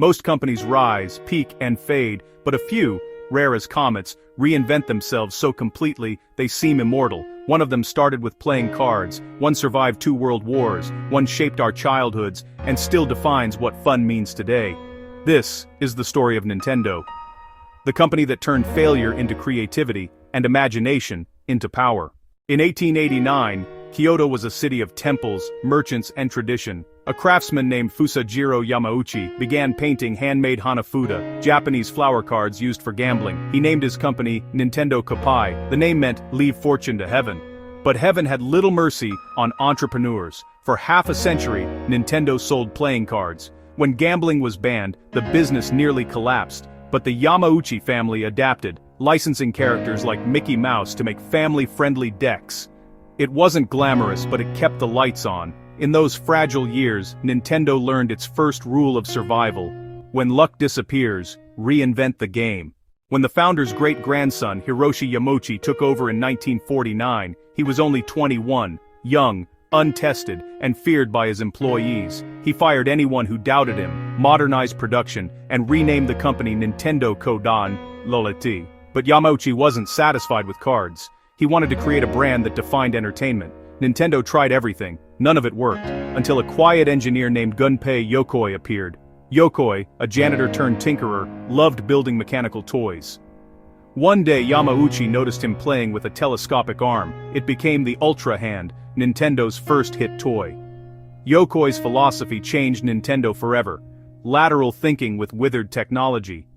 Most companies rise, peak, and fade, but a few, rare as comets, reinvent themselves so completely they seem immortal. One of them started with playing cards, one survived 2 world wars, one shaped our childhoods, and still defines what fun means today. This is the story of Nintendo. The company that turned failure into creativity, and imagination into power. In 1889, Kyoto was a city of temples, merchants, and tradition. A craftsman named Hiroshi Yamauchi began painting handmade Hanafuda, Japanese flower cards used for gambling. He named his company Nintendo Kopai. The name meant leave fortune to heaven. But heaven had little mercy on entrepreneurs. For half a century, Nintendo sold playing cards. When gambling was banned, the business nearly collapsed. But the Yamauchi family adapted, licensing characters like Mickey Mouse to make family-friendly decks. It wasn't glamorous, but it kept the lights on. In those fragile years, Nintendo learned its first rule of survival. When luck disappears, reinvent the game. When the founder's great-grandson, Hiroshi Yamauchi, took over in 1949, he was only 21, young, untested, and feared by his employees. He fired anyone who doubted him, modernized production, and renamed the company Nintendo Kodan Loleti. But Yamauchi wasn't satisfied with cards. He wanted to create a brand that defined entertainment. Nintendo tried everything, none of it worked, until a quiet engineer named Gunpei Yokoi appeared. Yokoi, a janitor-turned-tinkerer, loved building mechanical toys. One day Yamauchi noticed him playing with a telescopic arm. It became the Ultra Hand, Nintendo's first hit toy. Yokoi's philosophy changed Nintendo forever. Lateral thinking with withered technology.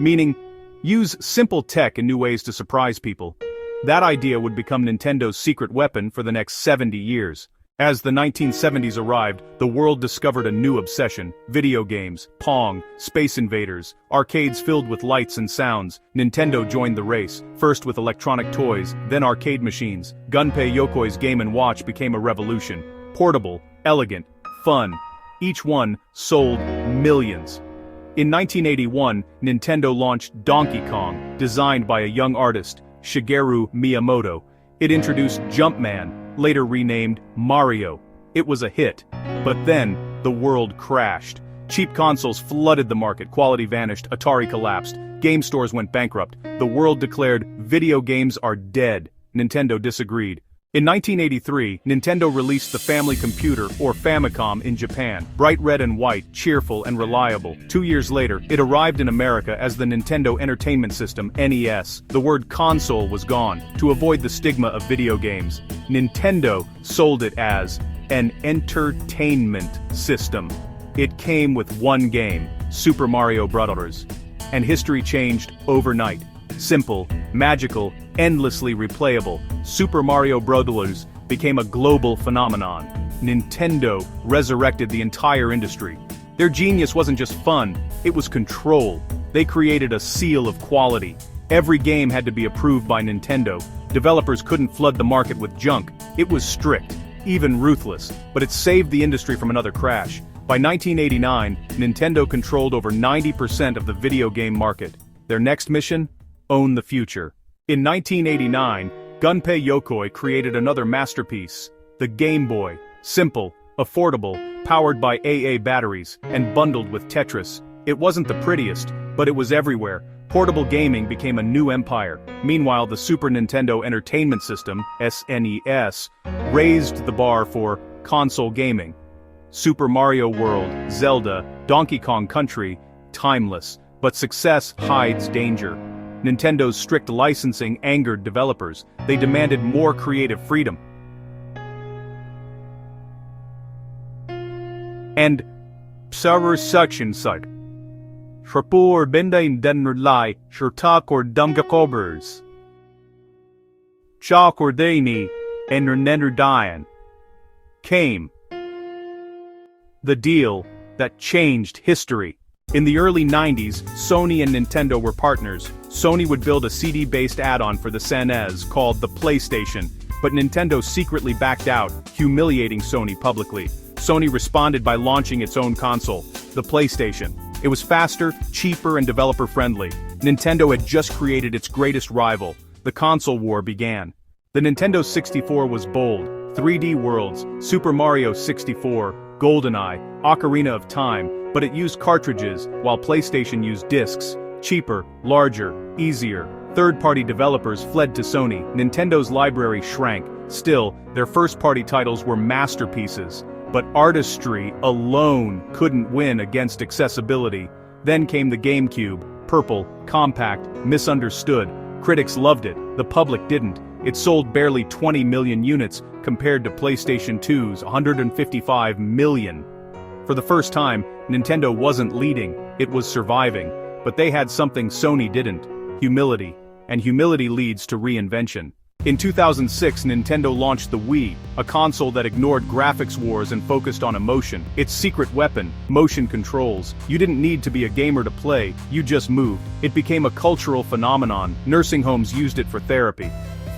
Meaning, use simple tech in new ways to surprise people. That idea would become Nintendo's secret weapon for the next 70 years. As the 1970s arrived, the world discovered a new obsession: video games, Pong, Space Invaders, arcades filled with lights and sounds. Nintendo joined the race, first with electronic toys, then arcade machines. Gunpei Yokoi's Game & Watch became a revolution. Portable, elegant, fun. Each one sold millions. In 1981, Nintendo launched Donkey Kong, designed by a young artist, Shigeru Miyamoto. It introduced Jumpman, later renamed Mario. It was a hit. But then, the world crashed. Cheap consoles flooded the market, quality vanished, Atari collapsed, game stores went bankrupt. The world declared, video games are dead. Nintendo disagreed. In 1983, Nintendo released the Family Computer, or Famicom, in Japan. Bright red and white, cheerful and reliable. 2 years later, it arrived in America as the Nintendo Entertainment System, NES. The word console was gone. To avoid the stigma of video games, Nintendo sold it as an entertainment system. It came with one game, Super Mario Bros. And history changed overnight. Simple, magical, endlessly replayable, Super Mario Bros. Became a global phenomenon. Nintendo resurrected the entire industry. Their genius wasn't just fun, it was control. They created a seal of quality. Every game had to be approved by Nintendo. Developers couldn't flood the market with junk. It was strict, even ruthless, but it saved the industry from another crash. By 1989, Nintendo controlled over 90% of the video game market. Their next mission? Own the future. In 1989, Gunpei Yokoi created another masterpiece, the Game Boy. Simple, affordable, powered by AA batteries, and bundled with Tetris. It wasn't the prettiest, but it was everywhere. Portable gaming became a new empire. Meanwhile, the Super Nintendo Entertainment System, SNES, raised the bar for console gaming. Super Mario World, Zelda, Donkey Kong Country, timeless. But success hides danger. Nintendo's strict licensing angered developers. They demanded more creative freedom. And server such and such. Shapur binda in denrlai, shurtak or dumgakobers. Chak or dani, and Nenderdian. Came. The deal that changed history. In the early 90s, Sony and Nintendo were partners. Sony would build a CD-based add-on for the SNES called the PlayStation, but Nintendo secretly backed out, humiliating Sony publicly. Sony responded by launching its own console, the PlayStation. It was faster, cheaper, and developer-friendly. Nintendo had just created its greatest rival. The console war began. The Nintendo 64 was bold. 3D worlds, Super Mario 64, GoldenEye, Ocarina of Time, but it used cartridges, while PlayStation used discs. Cheaper, larger, easier. Third-party developers fled to Sony. Nintendo's library shrank. Still, their first-party titles were masterpieces. But artistry alone couldn't win against accessibility. Then came the GameCube, purple, compact, misunderstood. Critics loved it, the public didn't. It sold barely 20 million units, compared to PlayStation 2's 155 million. For the first time, Nintendo wasn't leading, it was surviving. But they had something Sony didn't: humility. And humility leads to reinvention. In 2006, Nintendo launched the Wii, a console that ignored graphics wars and focused on emotion. Its secret weapon, motion controls. You didn't need to be a gamer to play, you just moved. It became a cultural phenomenon. Nursing homes used it for therapy.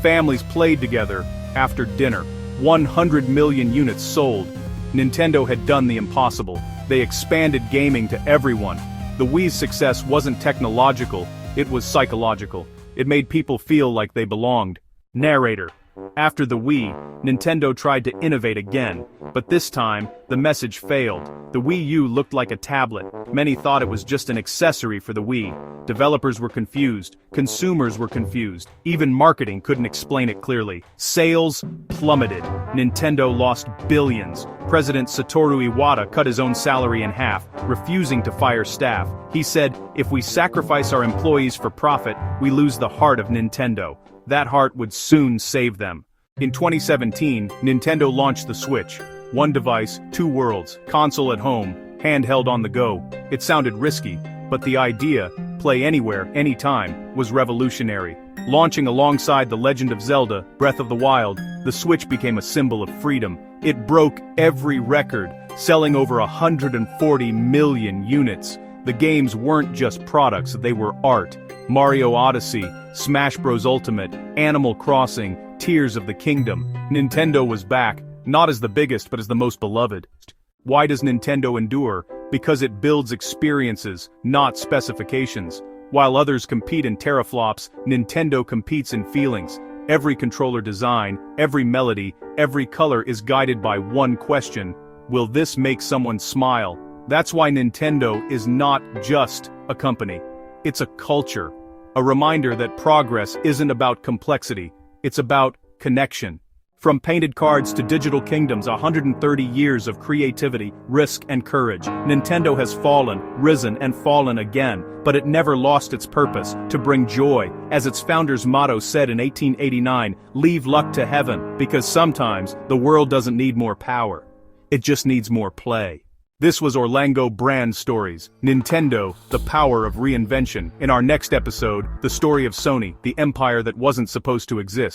Families played together after dinner. 100 million units sold. Nintendo had done the impossible. They expanded gaming to everyone. The Wii's success wasn't technological, it was psychological. It made people feel like they belonged. Narrator. After the Wii, Nintendo tried to innovate again, but this time, the message failed. The Wii U looked like a tablet. Many thought it was just an accessory for the Wii. Developers were confused. Consumers were confused. Even marketing couldn't explain it clearly. Sales plummeted. Nintendo lost billions. President Satoru Iwata cut his own salary in half, refusing to fire staff. He said, "If we sacrifice our employees for profit, we lose the heart of Nintendo." That heart would soon save them. In 2017, Nintendo launched the Switch. One device, two worlds, console at home, handheld on the go. It sounded risky, but the idea, play anywhere, anytime, was revolutionary. Launching alongside The Legend of Zelda, Breath of the Wild, the Switch became a symbol of freedom. It broke every record, selling over 140 million units. The games weren't just products, they were art. Mario Odyssey, Smash Bros. Ultimate, Animal Crossing, Tears of the Kingdom. Nintendo was back, not as the biggest but as the most beloved. Why does Nintendo endure? Because it builds experiences, not specifications. While others compete in teraflops, Nintendo competes in feelings. Every controller design, every melody, every color is guided by one question: will this make someone smile? That's why Nintendo is not just a company. It's a culture. A reminder that progress isn't about complexity, it's about connection. From painted cards to digital kingdoms, 130 years of creativity, risk, and courage. Nintendo has fallen, risen, and fallen again, but it never lost its purpose: to bring joy. As its founder's motto said in 1889, "Leave luck to heaven," because sometimes the world doesn't need more power. It just needs more play. This was Orlango Brand Stories, Nintendo, the power of reinvention. In our next episode, the story of Sony, the empire that wasn't supposed to exist.